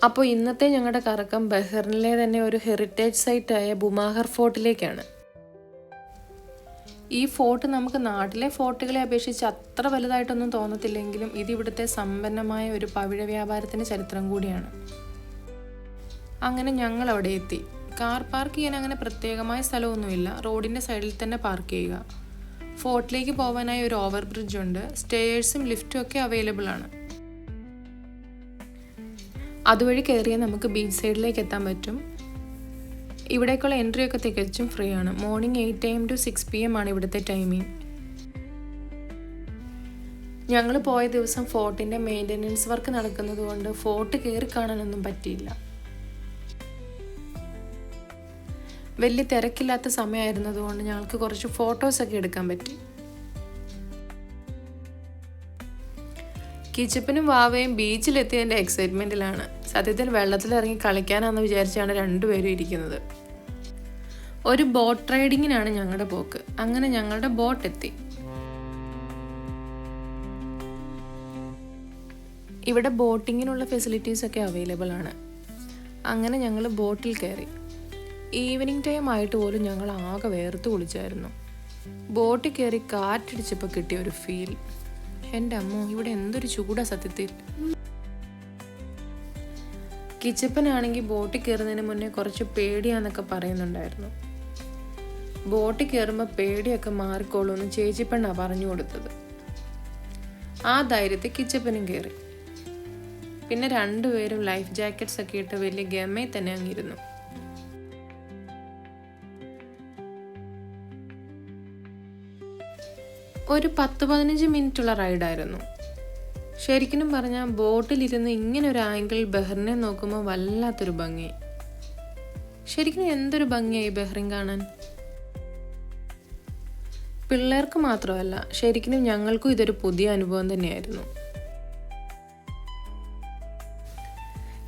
അപ്പോൾ ഇന്നത്തെ ഞങ്ങളുടെ കറക്കം ബഹ്റിനിലെ തന്നെ ഒരു ഹെറിറ്റേജ് സൈറ്റായ ബുമാഹർ ഫോർട്ടിലേക്കാണ്. ഈ ഫോർട്ട് നമുക്ക് നാട്ടിലെ ഫോർട്ടുകളെ അപേക്ഷിച്ച് അത്ര വലുതായിട്ടൊന്നും തോന്നത്തില്ലെങ്കിലും ഇതിവിടുത്തെ സമ്പന്നമായ ഒരു പവിഴ വ്യാപാരത്തിൻ്റെ ചരിത്രം കൂടിയാണ്. അങ്ങനെ ഞങ്ങൾ അവിടെ എത്തി. കാർ പാർക്ക് ചെയ്യാൻ അങ്ങനെ പ്രത്യേകമായ സ്ഥലമൊന്നുമില്ല, റോഡിൻ്റെ സൈഡിൽ തന്നെ പാർക്ക് ചെയ്യുക. ഫോർട്ടിലേക്ക് പോകാനായി ഒരു ഓവർ ബ്രിഡ്ജ് ഉണ്ട്, സ്റ്റേഴ്സും ലിഫ്റ്റും ഒക്കെ അവൈലബിൾ ആണ്. അതുവഴി കയറിയാൽ നമുക്ക് ബീച്ച് സൈഡിലേക്ക് എത്താൻ പറ്റും. ഇവിടേക്കുള്ള എൻട്രി ഒക്കെ തികച്ചും ഫ്രീ ആണ്. മോർണിംഗ് 8 AM to 6 PM ആണ് ഇവിടുത്തെ ടൈമിംഗ്. ഞങ്ങൾ പോയ ദിവസം ഫോർട്ടിൻ്റെ മെയിൻ്റനൻസ് വർക്ക് നടക്കുന്നത് കൊണ്ട് ഫോർട്ട് കയറി കാണാനൊന്നും പറ്റിയില്ല. വലിയ തിരക്കില്ലാത്ത സമയമായിരുന്നതുകൊണ്ട് ഞങ്ങൾക്ക് കുറച്ച് ഫോട്ടോസൊക്കെ എടുക്കാൻ പറ്റി. കിച്ചപ്പനും വാവയും ബീച്ചിലെത്തിയതിൻ്റെ എക്സൈറ്റ്മെൻറ്റിലാണ്. സത്യത്തിൽ വെള്ളത്തിലിറങ്ങി കളിക്കാനാണെന്ന് വിചാരിച്ചാണ് രണ്ടുപേരും ഇരിക്കുന്നത്. ഒരു ബോട്ട് റൈഡിങ്ങിനാണ് ഞങ്ങളുടെ പോക്ക്. അങ്ങനെ ഞങ്ങളുടെ ബോട്ട് എത്തി. ഇവിടെ ബോട്ടിങ്ങിനുള്ള ഫെസിലിറ്റീസൊക്കെ അവൈലബിൾ ആണ്. അങ്ങനെ ഞങ്ങൾ ബോട്ടിൽ കയറി. ഈവനിങ് ടൈം ആയിട്ട് പോലും ഞങ്ങൾ ആകെ വേർത്ത് കുളിച്ചായിരുന്നു. ബോട്ടിൽ കയറി കാറ്റടിച്ചപ്പോൾ കിട്ടിയ ഒരു ഫീൽ, എൻ്റെ അമ്മോ, ഇവിടെ എന്തൊരു ചൂടാ സത്യത്തിൽ. കിച്ചപ്പനാണെങ്കിൽ ബോട്ടിൽ കയറുന്നതിന് മുന്നേ കുറച്ച് പേടിയാന്നൊക്കെ പറയുന്നുണ്ടായിരുന്നു. ബോട്ടിൽ കയറുമ്പോൾ പേടിയൊക്കെ മാറിക്കോളൂന്ന് ചേച്ചിപ്പെണ്ണാണ് പറഞ്ഞു കൊടുത്തത്. ആ ധൈര്യത്തിൽ കിച്ചപ്പനും കയറി. പിന്നെ രണ്ടുപേരും ലൈഫ് ജാക്കറ്റ്സ് ഒക്കെ ഇട്ട് വലിയ ഗമയിൽ തന്നെ അങ്ങിരുന്നു. ഒരു 10-15 മിനിറ്റുള്ള റൈഡായിരുന്നു. ശരിക്കും പറഞ്ഞാൽ ബോട്ടിലിരുന്ന് ഇങ്ങനെ ഒരു ആംഗിൾ ബഹ്റിനെ നോക്കുമ്പോൾ വല്ലാത്തൊരു ഭംഗി. ശരിക്കും എന്തൊരു ഭംഗിയായി ബഹ്റിൻ കാണാൻ. പിള്ളേർക്ക് മാത്രമല്ല, ശരിക്കും ഞങ്ങൾക്കും ഇതൊരു പുതിയ അനുഭവം തന്നെയായിരുന്നു.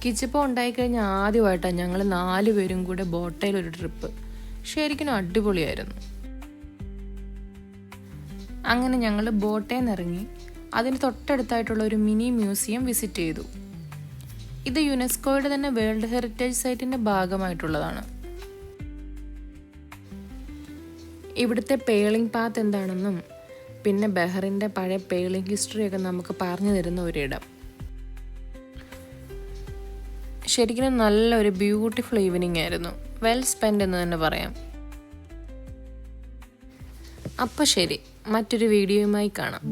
കിച്ചപ്പം ഉണ്ടായിക്കഴിഞ്ഞാൽ ആദ്യമായിട്ടാണ് ഞങ്ങൾ 4 പേരും കൂടെ ബോട്ടയിലൊരു ട്രിപ്പ്. ശരിക്കും അടിപൊളിയായിരുന്നു. അങ്ങനെ ഞങ്ങൾ ബോട്ടയിൽ നിന്ന് ഇറങ്ങി അതിന് തൊട്ടടുത്തായിട്ടുള്ള ഒരു മിനി മ്യൂസിയം വിസിറ്റ് ചെയ്തു. ഇത് യുനെസ്കോയുടെ തന്നെ വേൾഡ് ഹെറിറ്റേജ് സൈറ്റിൻ്റെ ഭാഗമായിട്ടുള്ളതാണ്. ഇവിടുത്തെ പേളിംഗ് പാത്ത് എന്താണെന്നും പിന്നെ ബഹ്റിൻ്റെ പഴയ പേളിംഗ് ഹിസ്റ്ററിയൊക്കെ നമുക്ക് പറഞ്ഞു തരുന്ന ഒരിടം. ശരിക്കും നല്ലൊരു ബ്യൂട്ടിഫുൾ ഈവനിങ് ആയിരുന്നു. വെൽ സ്പെൻഡ് എന്ന് തന്നെ പറയാം. അപ്പോൾ ശരി, മറ്റൊരു വീഡിയോയുമായി കാണാം.